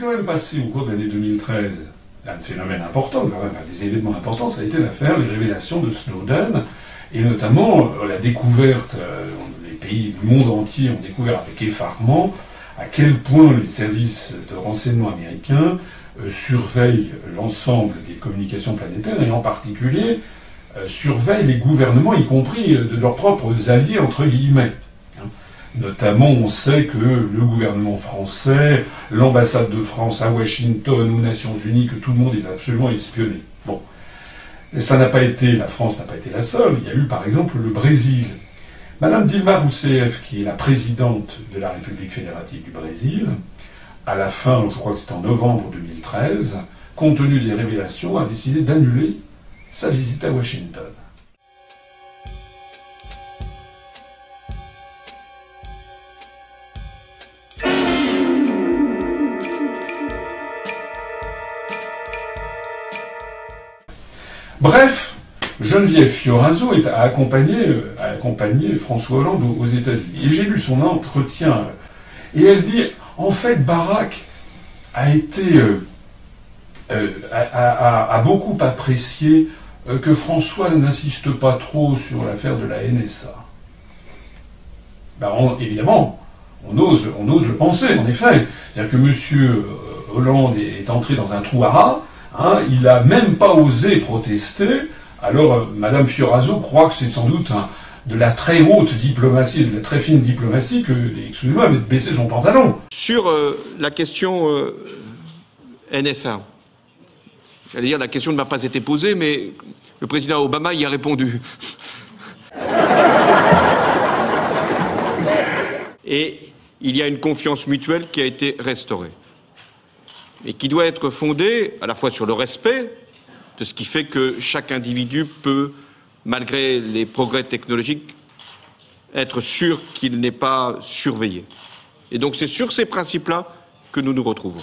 quand même passé au cours de l'année 2013 un phénomène important, quand même, des événements importants, ça a été l'affaire, les révélations de Snowden, et notamment la découverte, les pays du monde entier ont découvert avec effarement à quel point les services de renseignement américains surveillent l'ensemble des communications planétaires, et en particulier surveillent les gouvernements, y compris de leurs propres alliés, entre guillemets. Notamment, on sait que le gouvernement français, l'ambassade de France à Washington, aux Nations Unies, que tout le monde est absolument espionné. Bon. Et ça n'a pas été, la France n'a pas été la seule. Il y a eu, par exemple, le Brésil. Madame Dilma Rousseff, qui est la présidente de la République fédérative du Brésil, à la fin, je crois que c'était en novembre 2013, compte tenu des révélations, a décidé d'annuler sa visite à Washington. Bref, Geneviève Fioraso a accompagné François Hollande aux États-Unis. Et j'ai lu son entretien. Et elle dit, en fait, Barack a beaucoup apprécié que François n'insiste pas trop sur l'affaire de la NSA. Évidemment, on ose le penser, en effet. C'est-à-dire que M. Hollande est entré dans un trou à rats. Il n'a même pas osé protester. Alors, Madame Fioraso croit que c'est sans doute de la très haute diplomatie, de la très fine diplomatie, excusez-moi, mais de baisser son pantalon. Sur la question NSA, j'allais dire la question ne m'a pas été posée, mais le président Obama y a répondu. Et il y a une confiance mutuelle qui a été restaurée. Et qui doit être fondée à la fois sur le respect de ce qui fait que chaque individu peut, malgré les progrès technologiques, être sûr qu'il n'est pas surveillé. Et donc c'est sur ces principes-là que nous nous retrouvons.